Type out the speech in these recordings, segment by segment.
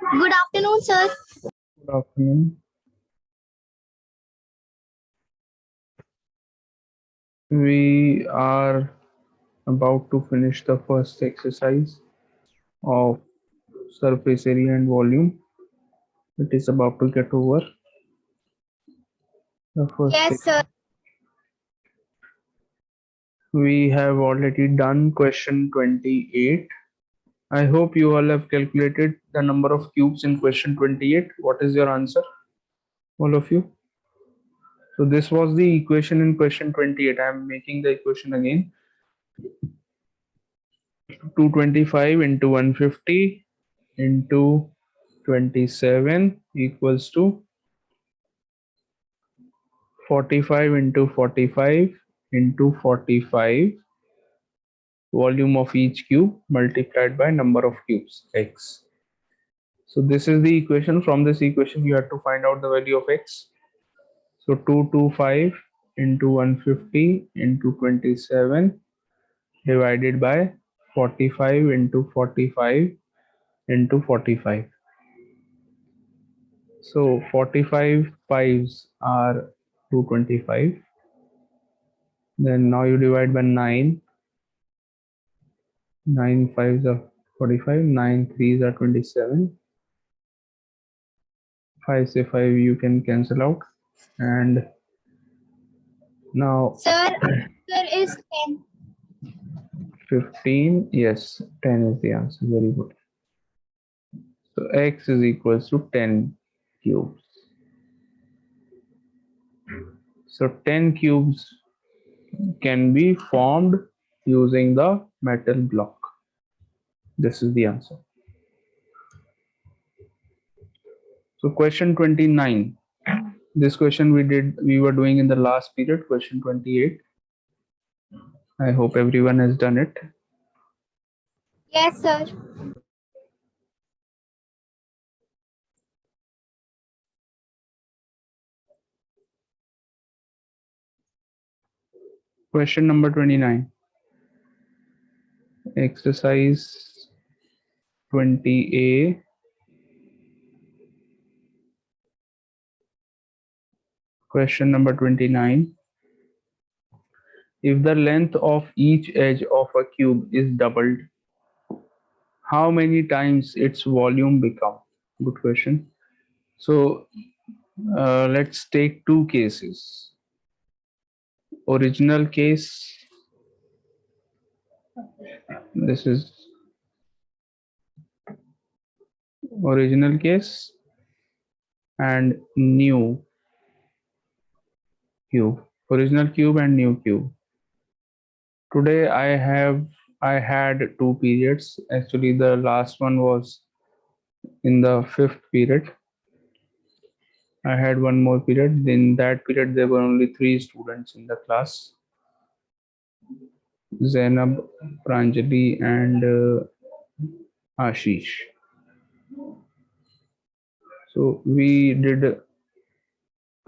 Good afternoon, sir. Good afternoon. We are about to finish the first exercise of surface area and volume. It is about to get over. The first Yes, sir. we have already done question 28. I hope you all have calculated the number of cubes in question 28. What is your answer, all of you? So this was the equation in question 28. I am making the equation again. 225 into 150 into 27 equals to 45 into 45 into 45 volume of each cube multiplied by number of cubes x. So this is the equation. From this equation you have to find out the value of x. So 225 into 150 into 27 divided by 45 into 45 into 45. So 45 fives are 225. Then now you divide by 9. 9 fives are 45. 9 threes are 27. 5 say 5 you can cancel out. And now Sir, answer is 10. 15. Yes, 10 is the answer. Very good. So x is equals to 10 cubes. So 10 cubes can be formed using the metal block. This is the answer. So question 29. This question we were doing in the last period, question 28. I hope everyone has done it. Yes, sir. Question number 29. Exercise 20A. Question number 29. If the length of each edge of a cube is doubled, how many times its volume become? Good question. So let's take two cases. Original case, this is original case, and new cube. Original cube and new cube. Today I had two periods. Actually, the last one was in the fifth period. I had one more period. In that period, there were only 3 students in the class: Zainab, Pranjali, and Ashish. So we did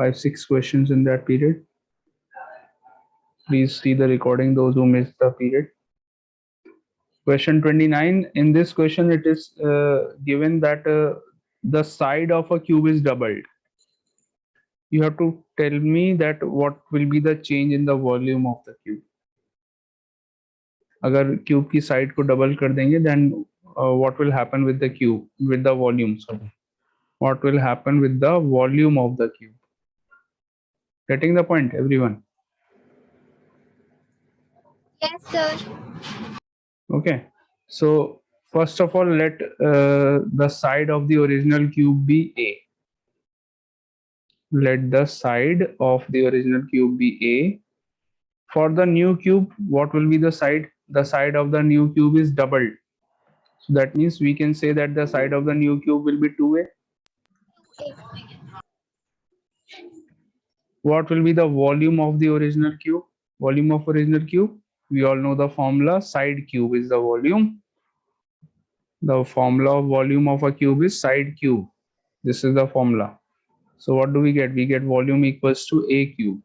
5-6 questions in that period. Please see the recording, those who missed the period. Question 29. In this question, it is given that the side of a cube is doubled. You have to tell me that what will be the change in the volume of the cube. अगर cube की side को double कर देंगे, then what will happen with the cube, with the volume? Sorry, what will happen with the volume of the cube? Getting the point, everyone? Yes, sir. Okay. So first of all, let the side of the original cube be A. Let the side of the original cube be A. For the new cube, what will be the side? The side of the new cube is doubled. So that means we can say that the side of the new cube will be 2A. What will be the volume of the original cube? Volume of original cube? We all know the formula. Side cube is the volume. The formula of volume of a cube is side cube. This is the formula. So what do we get? We get volume equals to A cube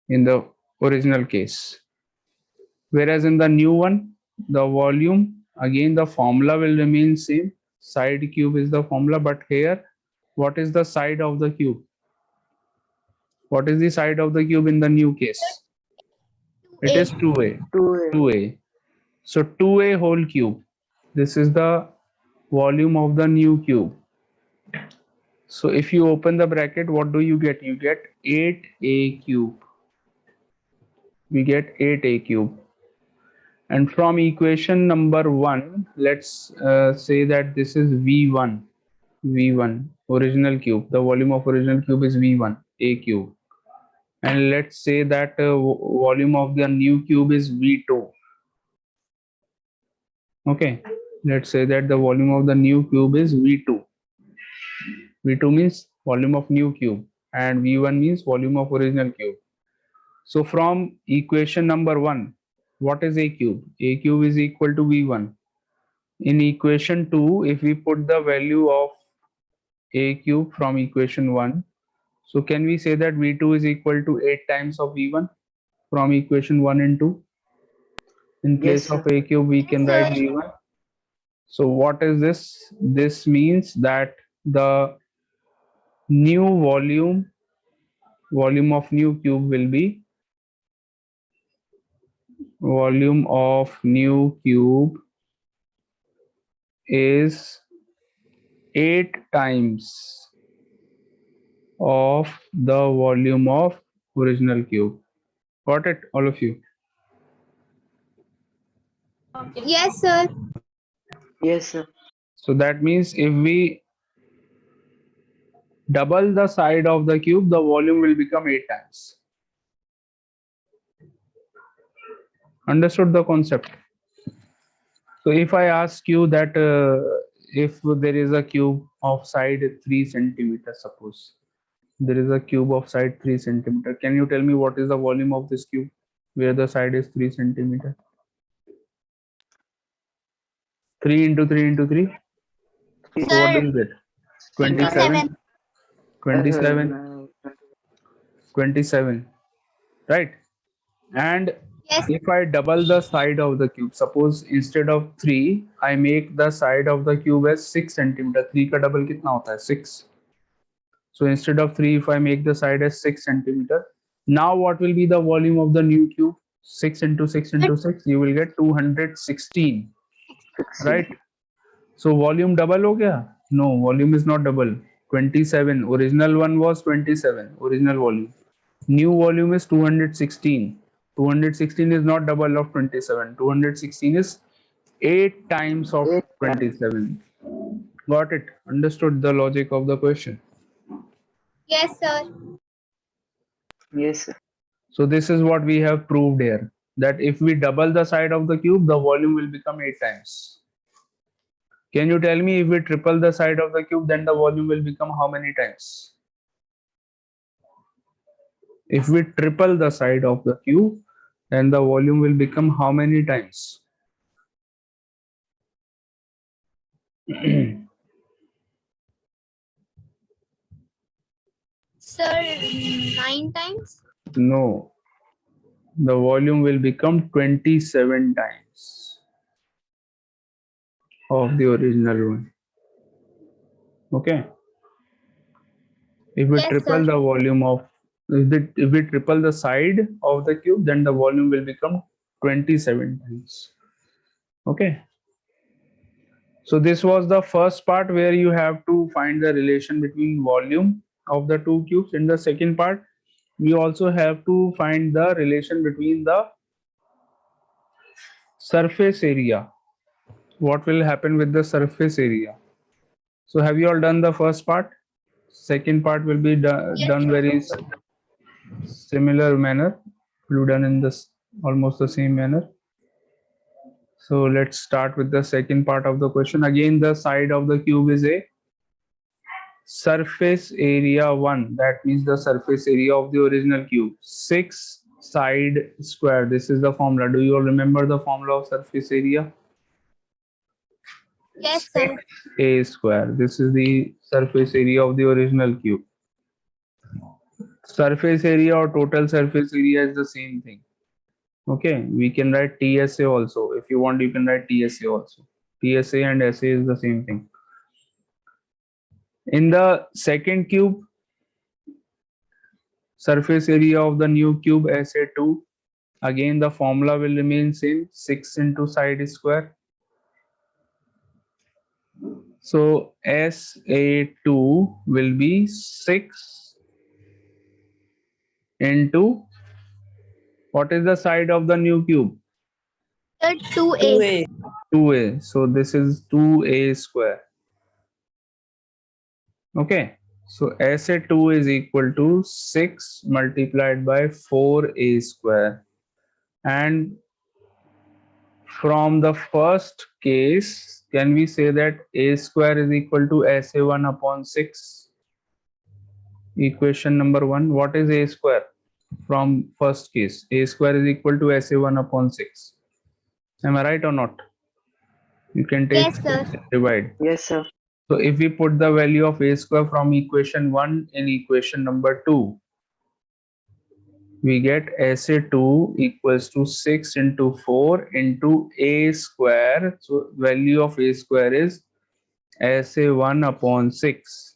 in the original case. Whereas in the new one, the volume, again the formula will remain same. Side cube is the formula, but here, what is the side of the cube? What is the side of the cube in the new case? It is 2A. 2a. 2A. 2a. So 2a whole cube. This is the volume of the new cube. So if you open the bracket, what do you get? You get 8a cube. We get 8a cube. And from equation number 1, let's say that this is V1. V1, original cube. The volume of original cube is V1, a cube. And let's say that volume of the new cube is V2. Okay, let's say that the volume of the new cube is V2. V2 means volume of new cube and V1 means volume of original cube. So from equation number 1, what is a cube? A cube is equal to V1. In equation 2, if we put the value of a cube from equation 1, so can we say that V2 is equal to 8 times of V1 from equation 1 and 2? In Yes, place sir. of a cube, we Yes, can write sir. V1. So what is this? This means that the new volume of new cube will be volume of new cube is 8 times of the volume of original cube. Got it, all of you? Yes, sir. Yes, sir. So that means if we double the side of the cube, the volume will become 8 times. Understood the concept? So if I ask you that if there is a cube of side 3 centimeters, suppose there is a cube of side 3 centimeter, can you tell me what is the volume of this cube where the side is 3 centimeter? 3 into 3 into 3. So what do Sir, you get? 9. 27, 27. 27, 9. 27, right? And Yes, if I double the side of the cube, suppose instead of 3, I make the side of the cube as 6 centimeter. 3 का double कितना होता है? 6. So instead of 3, if I make the side as 6 centimeter, now what will be the volume of the new cube? 6 into 6 sir. into 6, you will get 216, 16. right? So volume double हो गया? No, volume is not double. 27. Original one was 27. Original volume. New volume is 216. 216 is not double of 27. 216 is 8 times of 8 times. 27. Got it? Understood the logic of the question. Yes, sir. Yes, sir. So this is what we have proved here, that if we double the side of the cube, the volume will become 8 times. Can you tell me if we triple the side of the cube, then the volume will become how many times? If we triple the side of the cube, then the volume will become how many times? Sir, 9 times. No, the volume will become 27 times of the original one. Okay. If we Yes, triple sir. the volume of, if we triple the side of the cube, then the volume will become 27 times. Okay. So this was the first part where you have to find the relation between volume of the two cubes. In the second part, we also have to find the relation between the surface area. What will happen with the surface area? So have you all done the first part? Second part will be Yes, done sir. very similar manner. Will be done in this almost the same manner. So let's start with the second part of the question. Again, the side of the cube is a surface area 1. That means the surface area of the original cube. 6 side square. This is the formula. Do you all remember the formula of surface area? Yes, sir. A square. This is the surface area of the original cube. Surface area or total surface area is the same thing. Okay, we can write TSA also. If you want, you can write TSA also. TSA and SA is the same thing. In the second cube, surface area of the new cube SA2, again the formula will remain same, 6 into side square. So SA2 will be 6 into, what is the side of the new cube? Sir, 2A. 2a. So this is 2a square. Okay. So SA2 is equal to 6 multiplied by 4a square. And from the first case, can we say that a square is equal to SA1 upon 6? Equation number 1. What is a square? From first case, a square is equal to SA1 upon 6. Am I right or not? You can take Yes, sir. divide. Yes, sir. So if we put the value of a square from equation 1 in equation number 2, we get SA2 equals to 6 into 4 into a square. So value of a square is SA1 upon 6,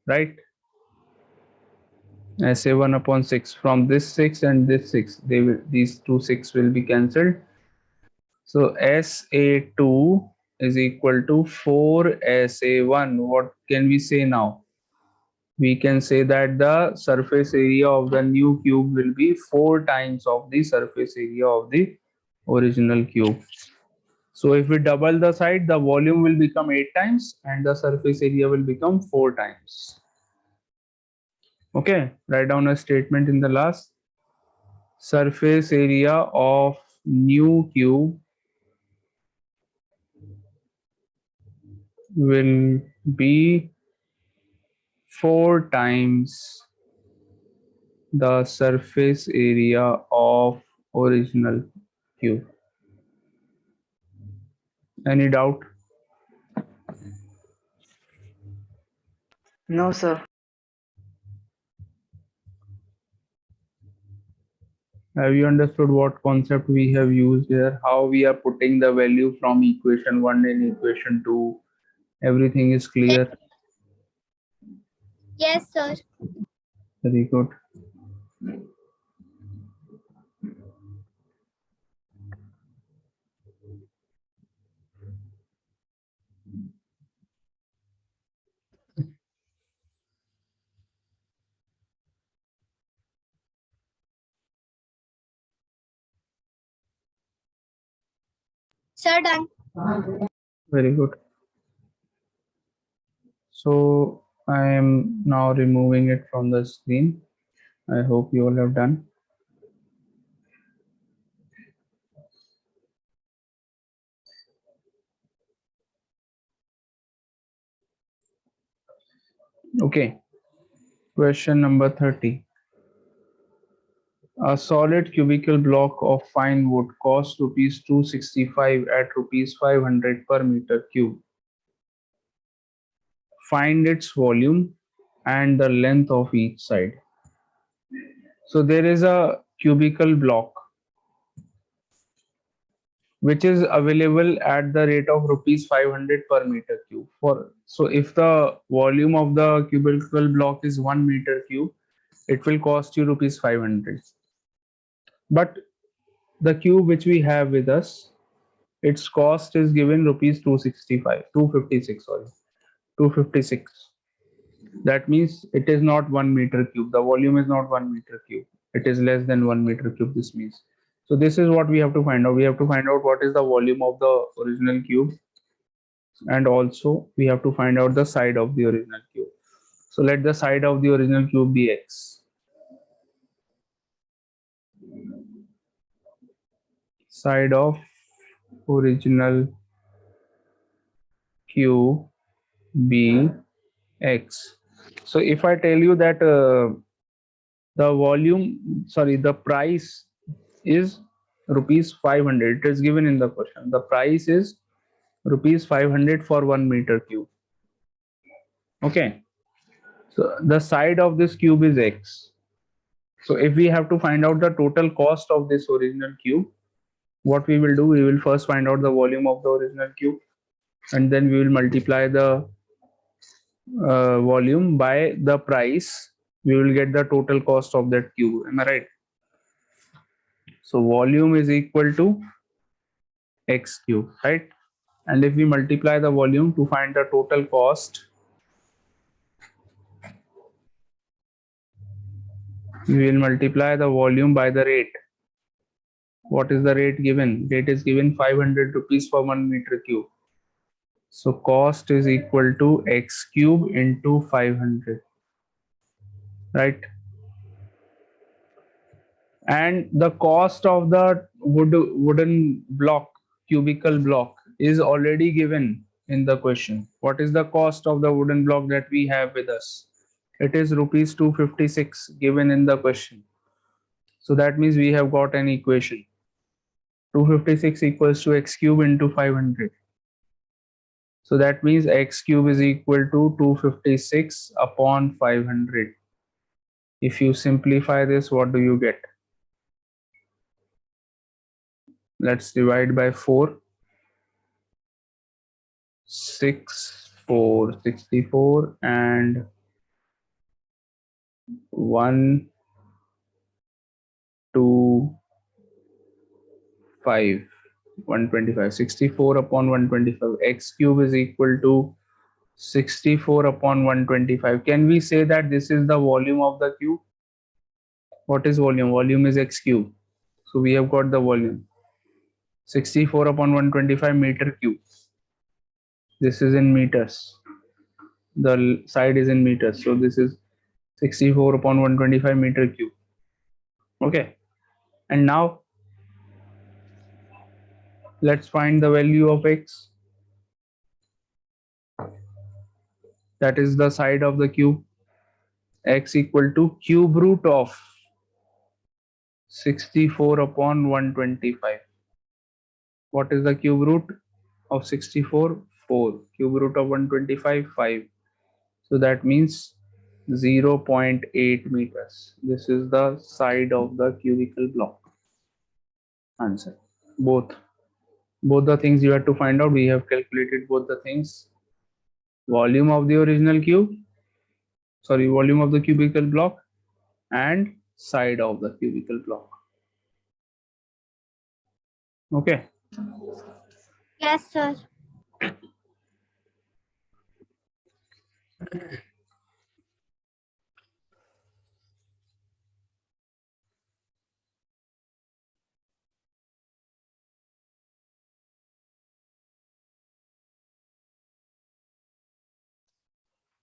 right? SA1 upon 6. From this 6 and this 6, these two 6 will be cancelled. So SA2 is equal to 4 SA1. What can we say now? We can say that the surface area of the new cube will be 4 times of the surface area of the original cube. So if we double the side, the volume will become 8 times and the surface area will become 4 times. Okay, write down a statement in the last. Surface area of new cube will be 4 times the surface area of original cube. Any doubt? No, sir. Have you understood what concept we have used here? How we are putting the value from equation 1 in equation 2? Everything is clear. Yes, sir. Very good. Sir, done. Very good. So I am now removing it from the screen. I hope you all have done. Okay. Question number 30. A solid cubical block of fine wood costs rupees 265 at rupees 500 per meter cube. Find its volume and the length of each side. So there is a cubical block which is available at the rate of rupees 500 per meter cube. So if the volume of the cubical block is 1 meter cube, it will cost you rupees 500. But the cube which we have with us, its cost is given rupees 265, 256, sorry, 256. That means it is not 1 meter cube. The volume is not 1 meter cube. It is less than 1 meter cube. This means. So this is what we have to find out. We have to find out what is the volume of the original cube, and also we have to find out the side of the original cube. So let the side of the original cube be x. Side of original cube be x. So if I tell you that the volume, sorry, the price is rupees 500, it is given in the question. The price is rupees 500 for 1 meter cube. Okay, so the side of this cube is x. So if we have to find out the total cost of this original cube, what we will do, we will first find out the volume of the original cube, and then we will multiply the volume by the price, we will get the total cost of that cube. Am I right? So volume is equal to x cube, right? And if we multiply the volume to find the total cost, we will multiply the volume by the rate. What is the rate given? Rate is given 500 rupees per 1 meter cube. So cost is equal to x cube into 500, right? And the cost of the wooden block, cubical block, is already given in the question. What is the cost of the wooden block that we have with us? It is rupees 256 given in the question. So that means we have got an equation. 256 equals to x cube into 500. So that means x cube is equal to 256 upon 500. If you simplify this, what do you get? Let's divide by 4. 64 and 1 2 5 125. 64 upon 125, x cube is equal to 64 upon 125. Can we say that this is the volume of the cube? What is volume? Volume is x cube. So we have got the volume. 64 upon 125 meter cube. This is in meters. The side is in meters. So this is 64 upon 125 meter cube. Okay. And now let's find the value of x. That is the side of the cube. X equal to cube root of 64 upon 125. What is the cube root of 64? 4. Cube root of 125? 5. So that means 0.8 meters. This is the side of the cubical block. Answer. Both the things you have to find out. We have calculated both the things. Volume of the original cube, volume of the cubical block, and side of the cubical block. Okay. Yes, sir.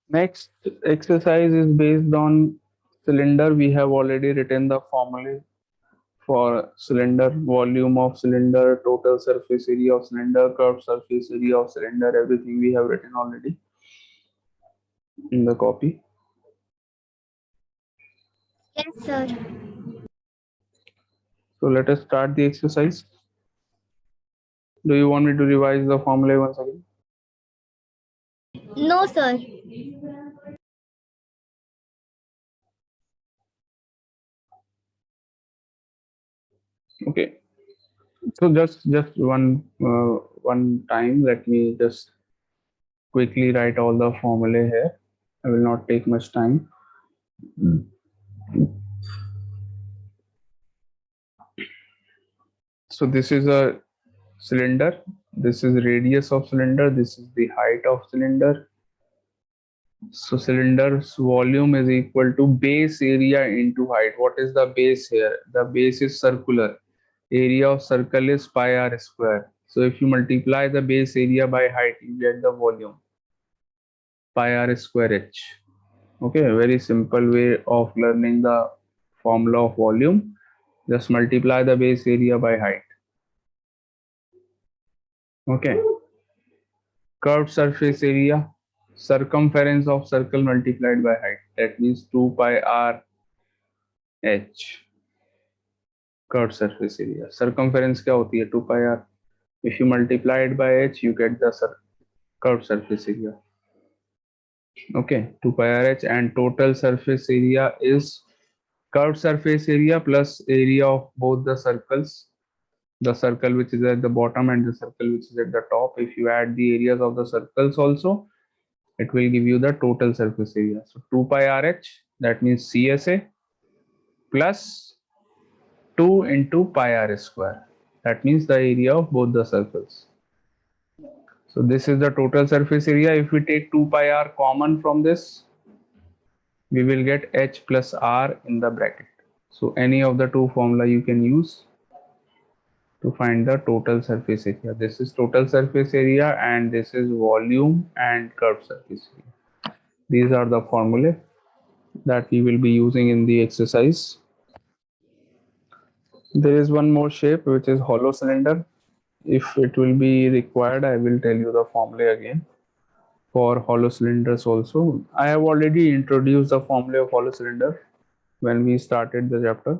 Next exercise is based on cylinder. We have already written the formula for cylinder: volume of cylinder, total surface area of cylinder, curved surface area of cylinder. Everything we have written already in the copy. Yes, sir. So let us start the exercise. Do you want me to revise the formula once again? No, sir. Okay. So just one time, let me just quickly write all the formula here. I will not take much time. So this is a cylinder. This is radius of cylinder. This is the height of cylinder. So cylinder's volume is equal to base area into height. What is the base here? The base is circular. Area of circle is pi r square. So if you multiply the base area by height, you get the volume, pi r square h. Okay, a very simple way of learning the formula of volume. Just multiply the base area by height. Okay. Curved surface area, circumference of circle multiplied by height. That means 2 pi r h. Curved surface area. Circumference क्या होती है? 2 pi r. If you multiply it by h, you get the curved surface area. Okay, 2 pi r h, and total surface area is curved surface area plus area of both the circles. The circle which is at the bottom and the circle which is at the top. If you add the areas of the circles also, it will give you the total surface area. So 2 pi RH, that means CSA plus 2 into pi r square. That means the area of both the circles. So this is the total surface area. If we take 2 pi r common from this, we will get H plus R in the bracket. So any of the two formula you can use to find the total surface area. This is total surface area and this is volume and curved surface area. These are the formulae that we will be using in the exercise. There is one more shape which is hollow cylinder. If it will be required, I will tell you the formula again for hollow cylinders also. I have already introduced the formula of hollow cylinder when we started the chapter.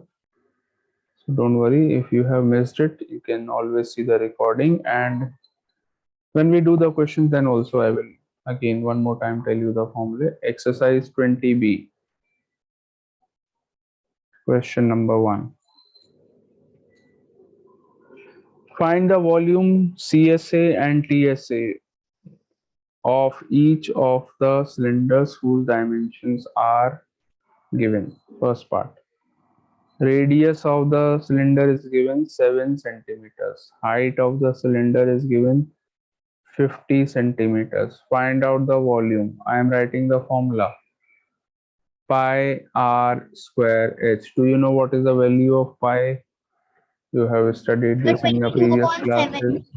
So don't worry, if you have missed it, you can always see the recording, and when we do the questions then also I will again one more time tell you the formula. Exercise 20B, question number 1. Find the volume CSA and TSA of each of the cylinders whose dimensions are given. First part. Radius of the cylinder is given 7 centimeters. Height of the cylinder is given 50 centimeters. Find out the volume. I am writing the formula. Pi r square h. Do you know what is the value of pi? You have studied Sir, this in your 22 previous upon 7. classes.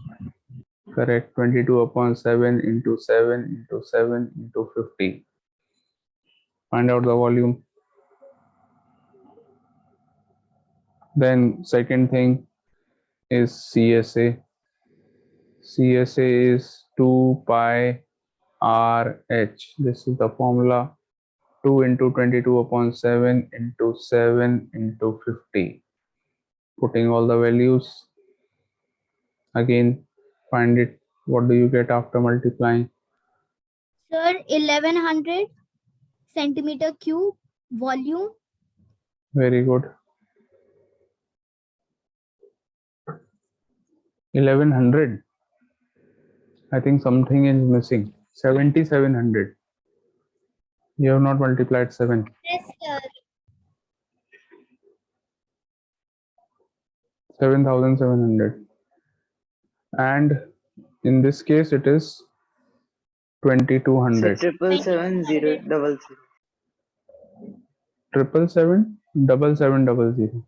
Correct. 22 upon 7 into 7 into 7 into 50. Find out the volume. Then second thing is CSA. CSA is 2 pi r h. This is the formula. 2 into 22 upon 7 into 7 into 50. Putting all the values. Again, find it. What do you get after multiplying? Sir, 1100 centimeter cube volume. Very good. 1100. I think something is missing. 7700. You have not multiplied 7. Yes, sir. 7700. And in this case, it is Sir, 2200. triple seven zero 2200. double zero. 777 7700.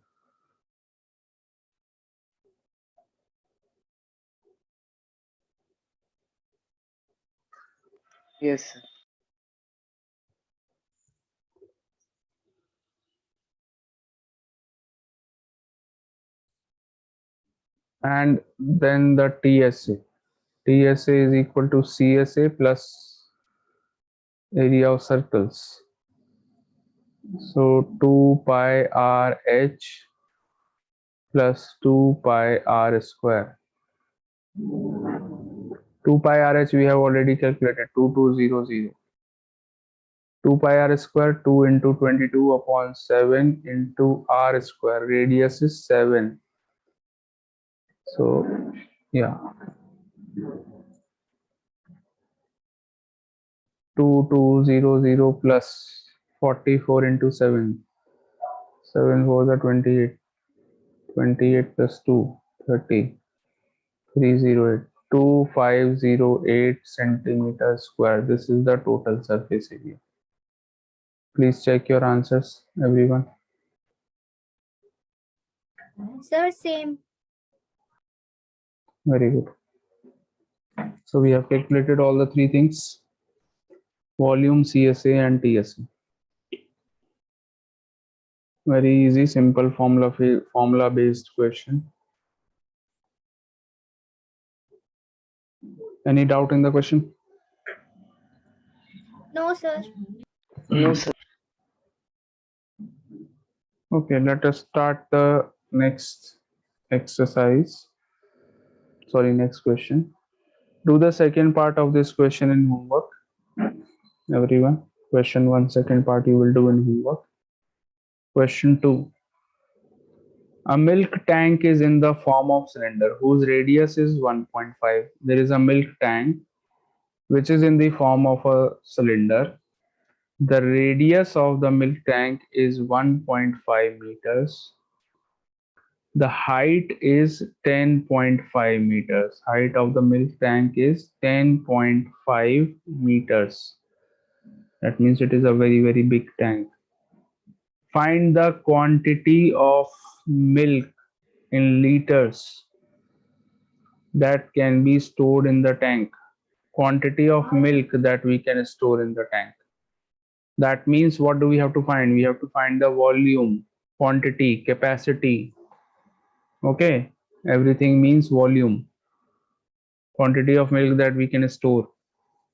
Yes, sir. And then the TSA. TSA is equal to CSA plus area of circles. So 2 pi r h plus 2 pi r square. 2 pi r h we have already calculated, 2200. 2 pi r square, 2 into 22 upon 7 into r square. Radius is 7. So yeah, 2200 plus 44 into 7. 7 for the 28. 28 plus 2, 30. 308. 2508 centimeters square. This is the total surface area. Please check your answers, everyone. Sir, same. Very good. So we have calculated all the three things: volume, CSA, and TSA. Very easy, simple formula based question. Any doubt in the question? No, sir. No, sir. Okay, let us start the next exercise. Sorry, next question. Do the second part of this question in homework, everyone. Question 1, second part you will do in homework. Question 2. A milk tank is in the form of cylinder whose radius is 1.5. There is a milk tank which is in the form of a cylinder. The radius of the milk tank is 1.5 meters. The height is 10.5 meters. Height of the milk tank is 10.5 meters. That means it is a very, very big tank. Find the quantity of milk in liters that can be stored in the tank. Quantity of milk that we can store in the tank. That means what do we have to find? We have to find the volume, quantity, capacity. Okay, everything means volume. Quantity of milk that we can store.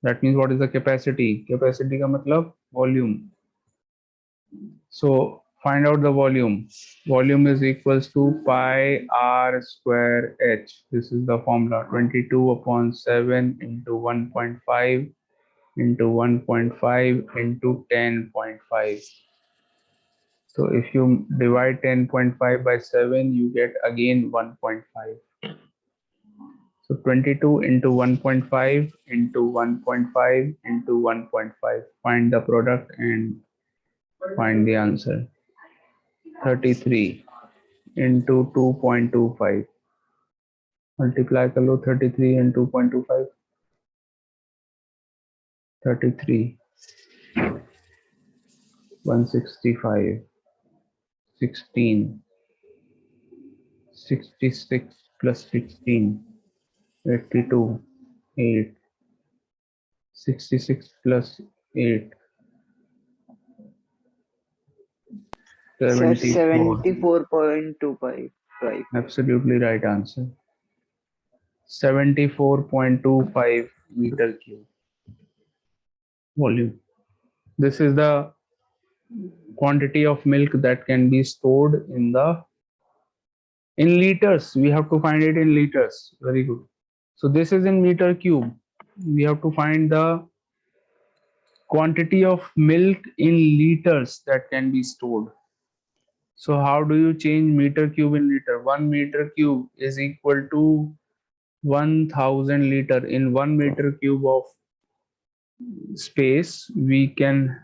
That means what is the capacity? Capacity का मतलब volume. So find out the volume. Volume is equals to pi r square h. This is the formula. 22 upon 7 into 1.5 into 1.5 into 10.5. So if you divide 10.5 by 7, you get again 1.5. So 22 into 1.5 into 1.5 into 1.5. Find the product and find the answer. 33 into 2.25. Multiply करो 33 and 2.25. 33, 165, 16, 66 plus 16, 82, 8, 66 plus 8, Sir, 74. 74.25. Absolutely right answer. 74.25 meter cube volume. This is the quantity of milk that can be stored in liters. We have to find it in liters. Very good. So this is in meter cube. We have to find the quantity of milk in liters that can be stored. So how do you change meter cube in liter? 1 meter cube is equal to 1000 liter. In 1 meter cube of space, we can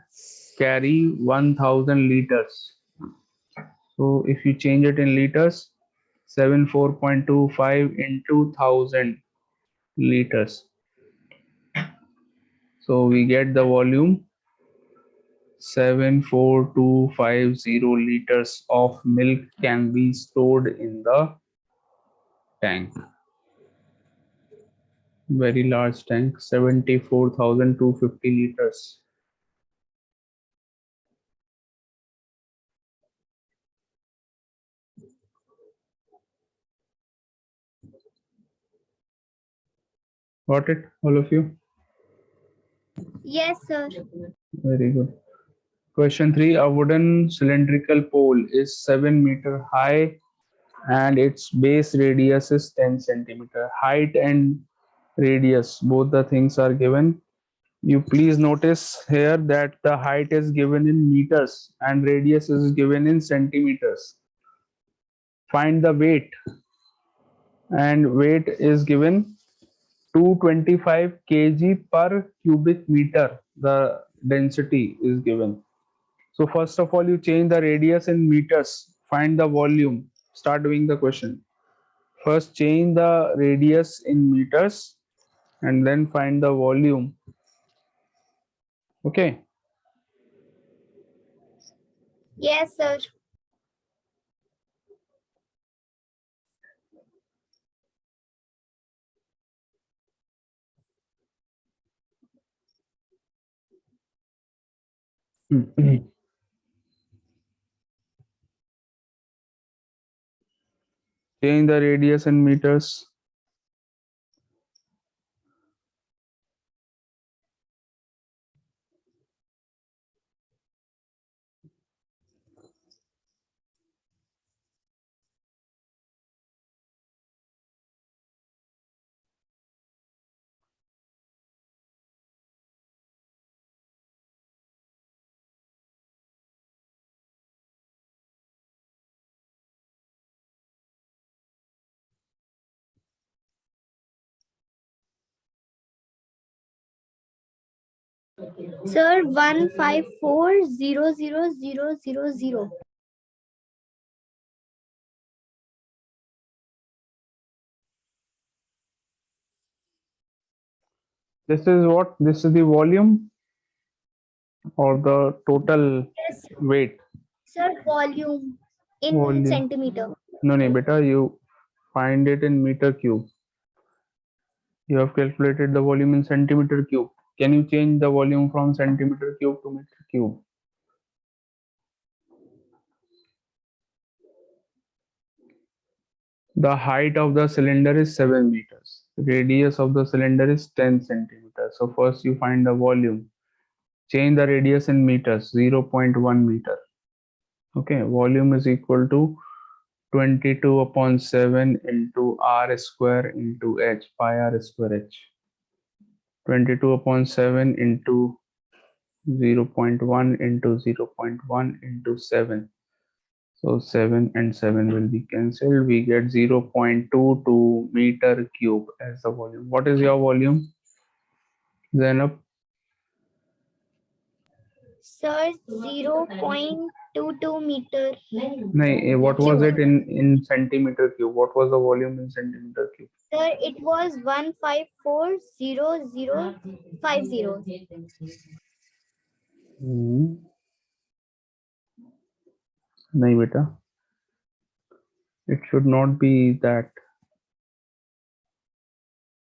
carry 1000 liters. So if you change it in liters, 74.25 into 1000 liters. So we get the volume 74250 liters of milk can be stored in the tank. Very large tank, 74,250 liters. Got it, all of you? Yes, sir. Very good. Question 3. A wooden cylindrical pole is 7 meter high and its base radius is 10 centimeter. Height and radius, both the things are given. You please notice here that the height is given in meters and radius is given in centimeters. Find the weight, and weight is given 225 kg per cubic meter. The density is given. So first of all, you change the radius in meters, find the volume, start doing the question. First change the radius in meters and then find the volume. Okay. Yes, sir. Change the radius in meters. Sir, 154,000,000. This is what? This is the volume or the total Yes, weight? sir, volume in Volume. centimeter. No, no, beta, you find it in meter cube. You have calculated the volume in centimeter cube. Can you change the volume from centimeter cube to meter cube? The height of the cylinder is 7 meters. Radius of the cylinder is 10 centimeters. So first you find the volume. Change the radius in meters, 0.1 meter. Okay, volume is equal to 22 upon 7 into r square into h, pi r square h. 22 upon 7 into 0.1 into 0.1 into 7. So 7 and 7 will be cancelled. We get 0.22 meter cube as the volume. What is your volume, Zainab? Sir, 0.22 meter No, what was cube. it in centimeter cube? What was the volume in centimeter cube? Sir, it was 154,000,050. No, beta. It should not be that.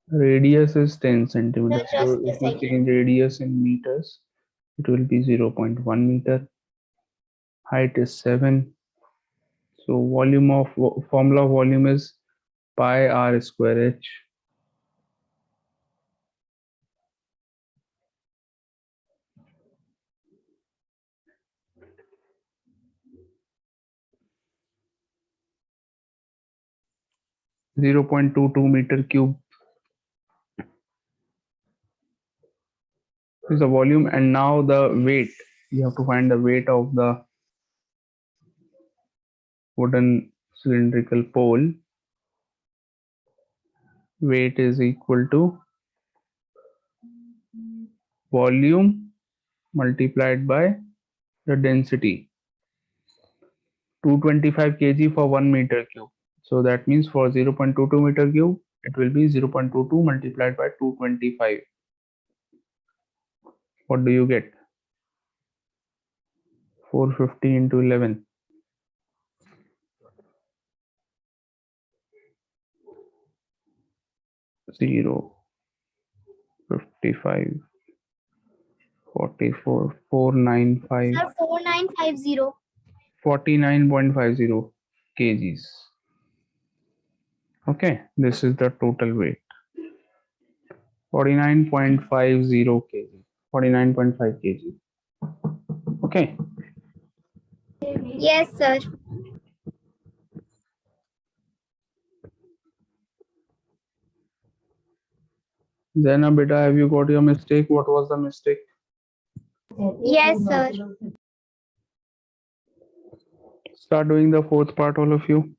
Radius is 10 Sir, centimeters. So just a if you second. change radius in meters, it will be 0.1 meter. Height is 7. So volume of formula of volume is pi r square h. Zero 0.22 meter cube is the volume, and now the weight. You have to find the weight of the wooden cylindrical pole. Weight is equal to volume multiplied by the density. 225 kg for 1 meter cube. So that means for 0.22 meter cube, it will be 0.22 multiplied by 225. What do you get? 450 into 11. 0, 55, 44, 495, Sir, 4950. 49.50 kgs. Okay, this is the total weight. 49.50 kg. 49.5 kg. Okay. Yes, sir. Then, beta, have you got your mistake? What was the mistake? Yes, sir. Start doing the fourth part, all of you.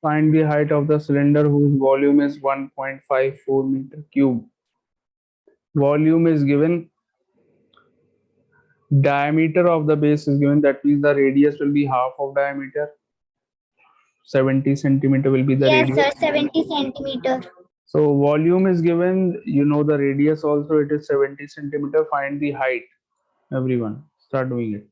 Find the height of the cylinder whose volume is 1.54 meter cube. Volume is given. Diameter of the base is given. That means the radius will be half of diameter. 70 centimeter will be the Yes, sir. radius. 70 centimeter. So volume is given. You know the radius also. It is 70 centimeter. Find the height. Everyone, start doing it.